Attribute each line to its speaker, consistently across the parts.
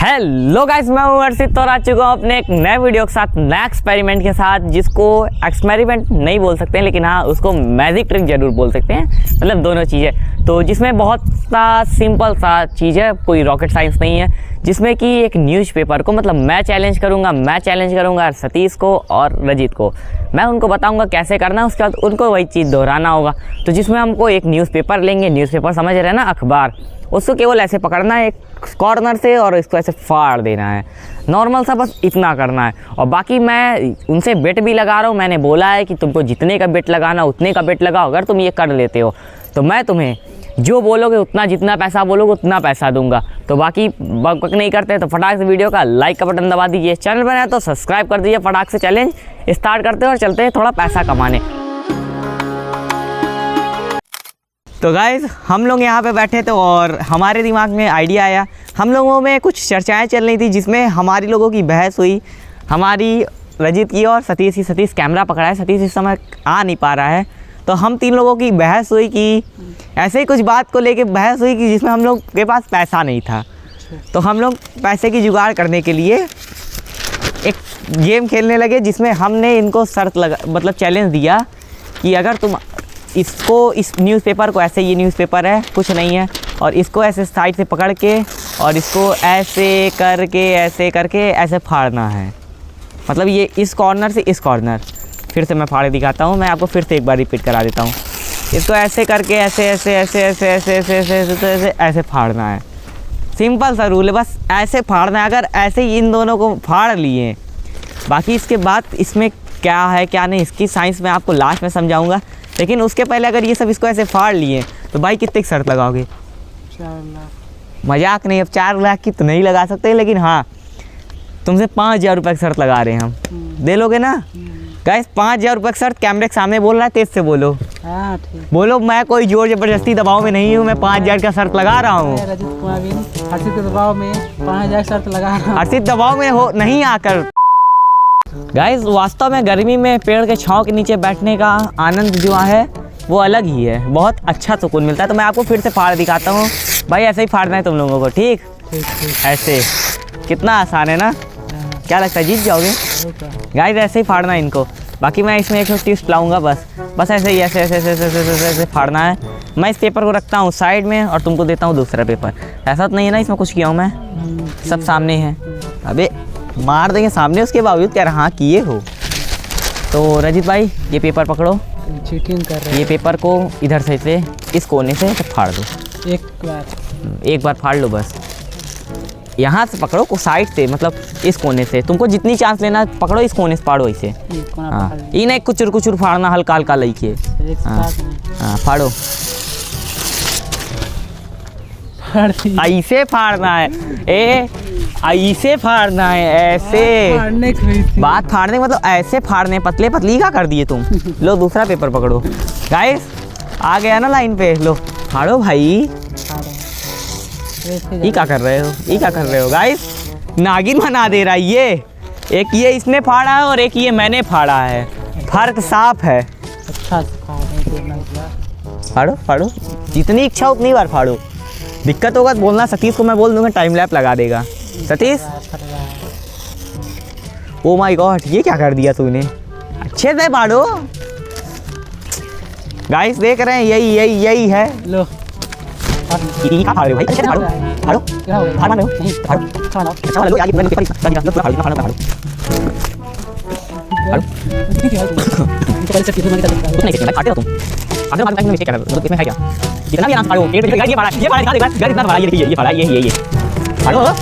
Speaker 1: Hello guys, मैं हूं अर्षित और आ चुका हूं अपने एक नए वीडियो के साथ, नया एक्सपेरिमेंट के साथ, जिसको एक्सपेरिमेंट नहीं बोल सकते हैं लेकिन हाँ उसको मैजिक ट्रिक जरूर बोल सकते हैं। मतलब दोनों चीज़ें तो जिसमें बहुत सा सिंपल सा चीज़ है, कोई रॉकेट साइंस नहीं है। जिसमें कि एक न्यूज़पेपर को मतलब मैं चैलेंज करूँगा सतीश को और रजित को। मैं उनको बताऊँगा कैसे करना है, उसके बाद उनको वही चीज़ दोहराना होगा। तो जिसमें हमको एक न्यूज़पेपर लेंगे, न्यूज़पेपर समझ रहे हैं ना, अखबार, उसको केवल ऐसे पकड़ना है एक कॉर्नर से और इसको ऐसे फाड़ देना है। नॉर्मल सा बस इतना करना है। और बाकी मैं उनसे बेट भी लगा रहा हूँ। मैंने बोला है कि तुमको जितने का बेट लगाना उतने का बेट लगाओ। अगर तुम ये कर लेते हो तो मैं तुम्हें जो बोलोगे उतना, जितना पैसा बोलोगे उतना पैसा दूंगा। तो बाकी बक नहीं करते तो फटाक से वीडियो का लाइक का बटन दबा दीजिए। चैनल पर आए तो सब्सक्राइब कर दीजिए। फटाक से चैलेंज स्टार्ट करते हैं और चलते हैं थोड़ा पैसा कमाने। तो गाइज़, हम लोग यहाँ पे बैठे थे और हमारे दिमाग में आइडिया आया। हम लोगों में कुछ चर्चाएं चल रही थी जिसमें हमारी लोगों की बहस हुई, हमारी रजित की और सतीश की। सतीश कैमरा पकड़ा है, सतीश इस समय आ नहीं पा रहा है। तो हम तीन लोगों की बहस हुई कि ऐसे ही कुछ बात को लेके बहस हुई कि जिसमें हम लोग के पास पैसा नहीं था। तो हम लोग पैसे की जुगाड़ करने के लिए एक गेम खेलने लगे जिसमें हमने इनको शर्त लगा, मतलब चैलेंज दिया कि अगर तुम इसको, इस न्यूज़पेपर को, ऐसे ये न्यूज़पेपर है, कुछ नहीं है, और इसको ऐसे साइड से पकड़ के और इसको ऐसे करके ऐसे फाड़ना है। मतलब ये इस कॉर्नर से इस कॉर्नर, फिर से मैं फाड़ दिखाता हूँ। मैं आपको फिर से एक बार रिपीट करा देता हूँ। इसको ऐसे करके ऐसे फाड़ना है। सिंपल सा रूल है, बस ऐसे फाड़ना है। अगर ऐसे ही इन दोनों को फाड़ लिए, बाकी इसके बाद इसमें क्या है क्या नहीं, इसकी साइंस मैं आपको लास्ट में समझाऊँगा। लेकिन उसके पहले अगर ये सब इसको ऐसे फाड़ लिए तो भाई कितने की शर्त लगाओगे?
Speaker 2: 4 लाख।
Speaker 1: मजाक नहीं, अब 4 लाख की तो नहीं लगा सकते, लेकिन हाँ तुमसे 5,000 रुपये की शर्त लगा रहे हैं हम। दे लोगे ना गाइस? 5,000 रुपये की शर्त कैमरे के सामने बोल रहा है, तेज से बोलो।
Speaker 2: हाँ ठीक।
Speaker 1: बोलो, मैं कोई जोर जबरदस्ती दबाव में नहीं हूँ, मैं 5,000 का शर्त लगा रहा हूँ।
Speaker 2: रजित कुमार भी अर्षित के दबाव में 5,000 शर्त लगा रहा हूँ।
Speaker 1: अर्षित दबाव में हो नहीं आकर। गाइस, वास्तव में गर्मी में पेड़ के छांव के नीचे बैठने का आनंद जो है वो अलग ही है, बहुत अच्छा सुकून मिलता है। तो मैं आपको फिर से फाड़ दिखाता हूँ भाई। ऐसे ही फाड़ना है तुम लोगों को, ठीक? ऐसे कितना आसान है ना? क्या लगता है जीत जाओगे? गाइस ऐसे ही फाड़ना है इनको। बाकी मैं इसमें एक टिप्स लाऊंगा, बस ऐसे ही ऐसे फाड़ना है। मैं इस पेपर को रखता हूँ साइड में और तुमको देता हूँ दूसरा पेपर। ऐसा तो नहीं है ना इसमें कुछ किया हूँ मैं? सब सामने है। अबे मार देंगे सामने, उसके बावजूद कह रहा हाँ किए हो। तो रजित भाई ये पेपर पकड़ो।
Speaker 2: चीटिंग कर रहे हैं।
Speaker 1: ये पेपर को इधर से इस कोने से फाड़ दो। एक बार फाड़ लो बस। यहाँ से पकड़ो को साइड से, मतलब इस कोने से। तुमको जितनी चांस लेना पकड़ो, इस कोने से फाड़ो इसे। हाँ, ये नहीं कुचुर कुचुर फाड़ना, हल्का हल्का लेके। हाँ फाड़ो, ऐसे फाड़ना है। ऐसे फाड़ना है, ऐसे बात फाड़ने मतलब ऐसे फाड़ने। पतले पतली क्या कर दिए तुम? लो दूसरा पेपर पकड़ो। गाइस आ गया ना लाइन पे, लो फाड़ो भाई। ये क्या कर रहे हो गाइस? नागिन बना दे रहा है ये। एक ये इसने फाड़ा है और एक ये मैंने फाड़ा है, फर्क साफ है।
Speaker 2: अच्छा
Speaker 1: फाड़ो, जितनी इच्छा उतनी बार फाड़ो। दिक्कत होगा तो बोलना, सतीश को मैं बोल दूंगा टाइम लैप लगा देगा। सतीश, ओ माय गॉड, ये क्या कर दिया तूने? अच्छे से फाड़ो। गाइस देख रहे हैं, यही है।
Speaker 2: लो
Speaker 1: फाड़ो भाई, अच्छे से फाड़ो। फाड़ना नहीं, फाड़ो। अच्छा वाला लो यार, ये मैंने पेपर फाड़ो। नहीं देखिए फाड़ते हो तुम। अगर मालूम है मिस्टेक कर रहे हो तो इसमें है क्या? जितना भी आराम फाड़ो। ये फाड़ा इतना फाड़ा, ये फाड़ा, ये फाड़ो।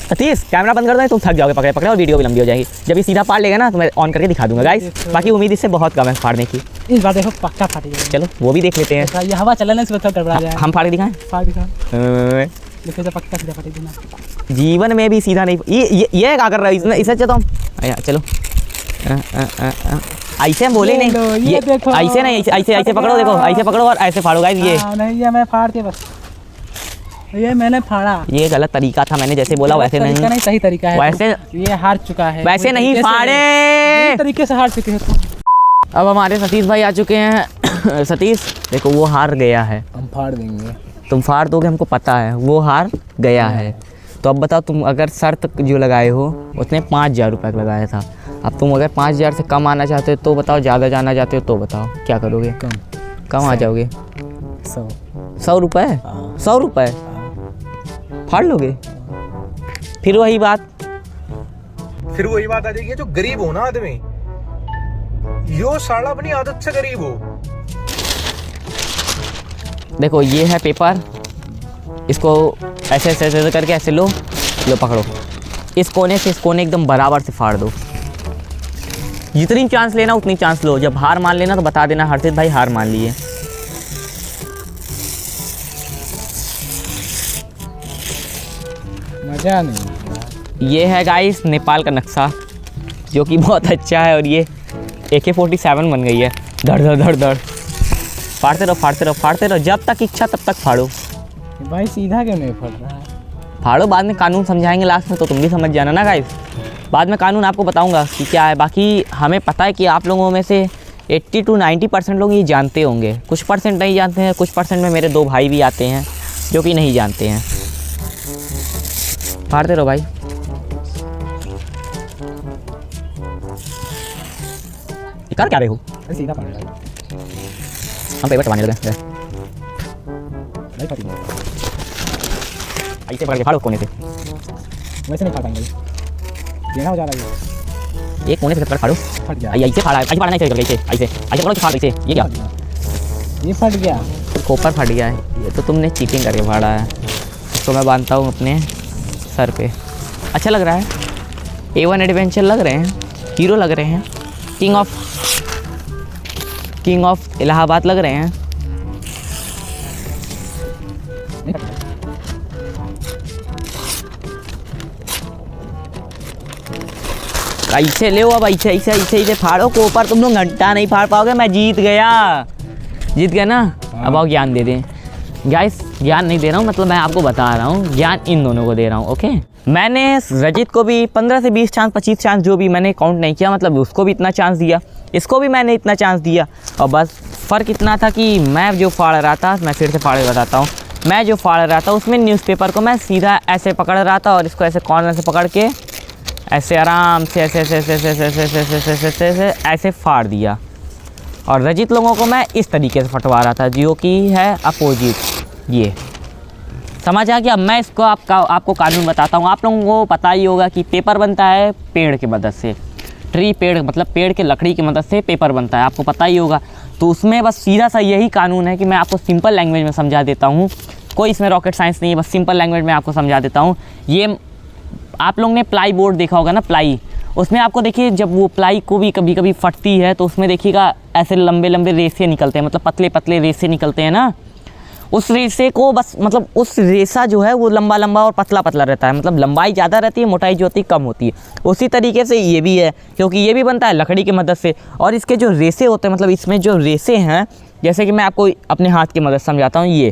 Speaker 1: सतीश कैमरा बंद कर दो, तुम थक जाओगे पकड़े और वीडियो भी लंबी हो जाएगी। जब ये सीधा फाड़ लेगा ना तो मैं ऑन करके दिखा दूंगा गाइस। बाकी उम्मीद इससे बहुत कम है फाड़ने की।
Speaker 2: इस बार देखो पक्का फाटेगा।
Speaker 1: चलो वो भी देख लेते हैं।
Speaker 2: ये हवा चलने से गड़बड़ा जाए।
Speaker 1: हम फाड़ के दिखाएं?
Speaker 2: फाड़ दिखा। देखो पक्का सीधा फाटेगा ना।
Speaker 1: जीवन में भी सीधा नहीं। ये क्या कर रहा है? इसे अच्छा तो हम चलो ऐसे हम बोले नहीं, ये ऐसे नहीं, ऐसे पकड़ो। देखो ऐसे पकड़ो और ऐसे फाड़ो गाइस। ये
Speaker 2: नहीं, ये मैं फाड़ के बस, ये मैंने फाड़ा।
Speaker 1: ये गलत तरीका था, मैंने जैसे बोला वैसे नहीं,
Speaker 2: सही तरीका है।
Speaker 1: वैसे
Speaker 2: ये हार चुका है,
Speaker 1: वैसे नहीं फाड़े,
Speaker 2: तरीके से हार चुके हो तुम।
Speaker 1: अब हमारे सतीश भाई आ चुके हैं। सतीश देखो वो हार गया है,
Speaker 2: हम फाड़ देंगे।
Speaker 1: तुम फाड़ दोगे हमको पता है, वो हार गया है। तो अब बताओ, तुम अगर शर्त जो लगाए हो उसने 5,000 रुपये का लगाया था, अब तुम अगर 5,000 से कम आना चाहते हो तो बताओ, ज़्यादा जाना चाहते हो तो बताओ क्या करोगे? कम आ जाओगे? 100 रुपये? 100 रुपये फाड़ लोगे? फिर वही बात
Speaker 3: आ जाएगी, जो गरीब हो ना आदमी, यो साला अपनी आदत से गरीब हो।
Speaker 1: देखो ये है पेपर, इसको ऐसे ऐसे ऐसे करके ऐसे लो पकड़ो, इस कोने से इस कोने एकदम बराबर से फाड़ दो। जितनी चांस लेना उतनी चांस लो, जब हार मान लेना तो बता देना हर्षित भाई हार मान लिए।
Speaker 2: मजा नहीं।
Speaker 1: ये है गाइस नेपाल का नक्शा, जो कि बहुत अच्छा है, और ये AK-47 बन गई है। धड़ धड़ धड़ धड़ फाड़ते रहो फाड़ते रहो फाड़ते रहो, जब तक इच्छा तब तक फाड़ो।
Speaker 2: भाई सीधा क्यों नहीं फट रहा है?
Speaker 1: फाड़ो, बाद में कानून समझाएंगे लास्ट में, तो तुम भी समझ जाना ना गाइस। बाद में कानून आपको बताऊंगा कि क्या है। बाकी हमें पता है कि आप लोगों में से 80 to 90% लोग ये जानते होंगे, कुछ परसेंट नहीं जानते हैं, कुछ परसेंट में मेरे 2 भाई भी आते हैं जो कि नहीं जानते हैं। फाड़ते रहो भाई। कर क्या रहे हो?
Speaker 2: सीधा फट रहा है।
Speaker 1: हम पेपर चबाने लगे।
Speaker 2: नहीं फटी नहीं।
Speaker 1: ऐसे पकड़ के फाड़ो कोने से,
Speaker 2: वैसे नहीं फट पाएंगे, देना हो जा रहा है।
Speaker 1: एक कोने से पकड़ फाड़ो।
Speaker 2: फट गया।
Speaker 1: ऐसे फाड़ा, ऐसे फाड़ना नहीं चाहिए, ऐसे पकड़ो कि फाड़। ऐसे ये क्या?
Speaker 2: ये फट गया।
Speaker 1: कोपर फट गया है, ये तो तुमने चीटिंग करके फाड़ा है। इसको मैं बांधता हूँ अपने सर पे। अच्छा लग रहा है, A1 एडवेंचर लग रहे हैं, हीरो लग रहे हैं, किंग ऑफ इलाहाबाद लग रहे हैं। ऐसे ले अब, ऐसे फाड़ो कोपर। तुम लोग घंटा नहीं फाड़ पाओगे, मैं जीत गया ना। अब आओ ज्ञान दे दें गाइस। ज्ञान नहीं दे रहा हूँ, मतलब मैं आपको बता रहा हूँ, ज्ञान इन दोनों को दे रहा हूँ। ओके, मैंने रजित को भी 15 से 20 चांस 25 चांस जो भी मैंने काउंट नहीं किया, मतलब उसको भी इतना चांस दिया, इसको भी मैंने इतना चांस दिया। और बस फ़र्क इतना था कि मैं जो फाड़ रहा था, मैं फिर से फाड़ बताता हूँ, मैं जो फाड़ रहा था उसमें न्यूज़पेपर को मैं सीधा ऐसे पकड़ रहा था और इसको ऐसे कॉर्नर से पकड़ के ऐसे आराम से ऐसे ऐसे ऐसे ऐसे ऐसे ऐसे ऐसे ऐसे ऐसे ऐसे ऐसे फाड़ दिया। और रजित लोगों को मैं इस तरीके से फटवा रहा था, जो कि है अपोजिट। ये समझ आ गया? मैं इसको आपको कानून बताता हूँ। आप लोगों को पता ही होगा कि पेपर बनता है पेड़ की मदद से, पेड़ मतलब पेड़ के लकड़ी की मदद से पेपर बनता है, आपको पता ही होगा। तो उसमें बस सीधा सा यही कानून है कि मैं आपको सिंपल लैंग्वेज में समझा देता हूँ, कोई इसमें रॉकेट साइंस नहीं है, बस सिंपल लैंग्वेज में आपको समझा देता हूँ। ये आप लोगों ने प्लाई बोर्ड देखा होगा ना, प्लाई, उसमें आपको देखिए जब वो प्लाई को भी कभी कभी फटती है तो उसमें देखिएगा ऐसे लंबे लंबे रेसे निकलते हैं, मतलब पतले पतले रेसे निकलते हैं ना। उस रेसे को बस मतलब उस रेसा जो है वो लंबा लंबा और पतला पतला रहता है, मतलब लंबाई ज़्यादा रहती है, मोटाई जो होती है कम होती है। उसी तरीके से ये भी है, क्योंकि ये भी बनता है लकड़ी की मदद से। और इसके जो रेसे होते हैं, मतलब इसमें जो रेसे हैं, जैसे कि मैं आपको अपने हाथ की मदद समझाता हूँ।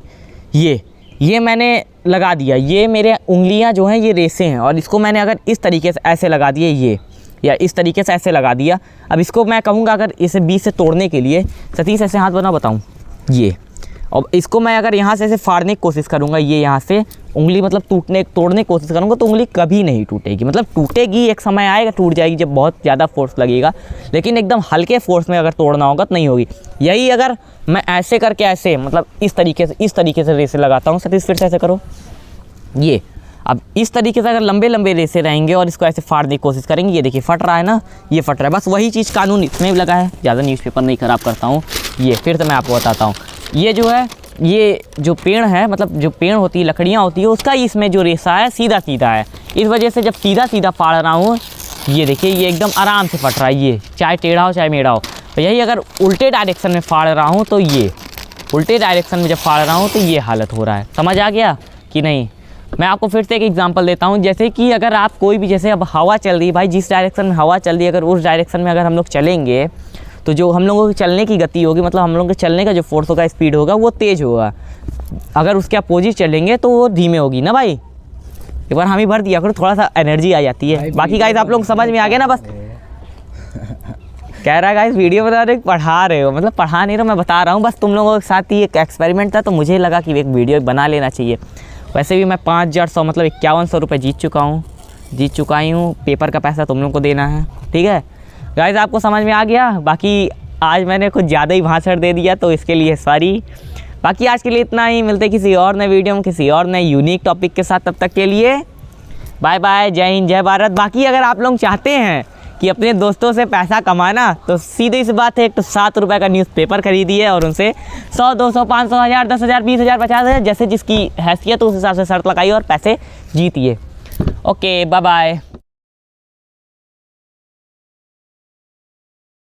Speaker 1: ये मैंने लगा दिया, ये मेरे उंगलियां जो हैं ये रेसे हैं, और इसको मैंने अगर इस तरीके से ऐसे लगा दिए, ये या इस तरीके से ऐसे लगा दिया। अब इसको मैं कहूँगा अगर इसे बीच से तोड़ने के लिए, सतीश ऐसे हाथ बना बताऊँ, ये, और इसको मैं अगर यहाँ से ऐसे फाड़ने की कोशिश करूँगा, ये यहाँ से उंगली मतलब तोड़ने की कोशिश करूँगा, तो उंगली कभी नहीं टूटेगी। मतलब टूटेगी, एक समय आएगा टूट जाएगी जब बहुत ज़्यादा फोर्स लगेगा, लेकिन एकदम हल्के फोर्स में अगर तोड़ना होगा तो नहीं होगी। यही अगर मैं ऐसे करके ऐसे मतलब इस तरीके से रेसे लगाता हूँ, सतीश फिर से ऐसे करो, ये अब इस तरीके से अगर लंबे लंबे रेसे रहेंगे और इसको ऐसे फाड़ने की कोशिश करेंगे, ये देखिए फट रहा है ना, ये फट रहा है। बस वही चीज़ कानून इसमें भी लगा है। ज़्यादा न्यूज़पेपर नहीं ख़राब करता हूँ। ये फिर से मैं आपको बताता हूँ, ये जो है, ये जो पेड़ है, मतलब जो पेड़ होती है, लकड़ियाँ होती है, उसका इसमें जो रेसा है सीधा सीधा है। इस वजह से जब सीधा सीधा फाड़ रहा हूँ, ये देखिए ये एकदम आराम से फट रहा है, ये चाहे टेढ़ा हो चाहे मेढ़ा हो। तो यही अगर उल्टे डायरेक्शन में फाड़ रहा हूँ तो ये उल्टे डायरेक्शन में जब फाड़ रहा हूँ तो ये हालत हो रहा है। समझ आ गया कि नहीं? मैं आपको फिर से एक एग्जांपल देता हूँ। जैसे कि अगर आप कोई भी, जैसे अब हवा चल रही है भाई, जिस डायरेक्शन में हवा चल रही है, अगर उस डायरेक्शन में अगर हम लोग चलेंगे तो जो हम लोगों की चलने की गति होगी, मतलब हम लोगों के चलने का जो फोर्स होगा, स्पीड होगा, वो तेज़ होगा। अगर उसके अपोजिट चलेंगे तो वो धीमे होगी ना भाई। एक बार हम ही भर दिया करो, थोड़ा सा एनर्जी आ जाती है। बाकी गाइस आप लोग समझ में आ गया ना? बस कह रहा है गाइस वीडियो बना रहे पढ़ा रहे हो, मतलब पढ़ा नहीं रहा, मैं बता रहा हूँ। बस तुम लोगों के साथ ही एक एक्सपेरिमेंट था, तो मुझे लगा कि एक वीडियो बना लेना चाहिए। वैसे भी मैं 5100 मतलब 5100 रुपये जीत चुका हूँ। पेपर का पैसा तुम लोग को देना है, ठीक है गाइस। आपको समझ में आ गया। बाकी आज मैंने कुछ ज़्यादा ही भाषण दे दिया तो इसके लिए सॉरी। बाकी आज के लिए इतना ही, मिलते किसी और नए वीडियो में किसी और नए यूनिक टॉपिक के साथ। तब तक के लिए बाय बाय, जय हिंद, जय भारत। बाकी अगर आप लोग चाहते हैं कि अपने दोस्तों से पैसा कमाना तो सीधी सी बात है, एक तो 7 रुपये का न्यूज़पेपर खरीदिए और उनसे 100, 200, 500, 1000, 10,000, 20,000, 50,000 जैसे जिसकी हैसियत उस हिसाब से शर्त लगाइए और पैसे जीतिए। Okay bye bye.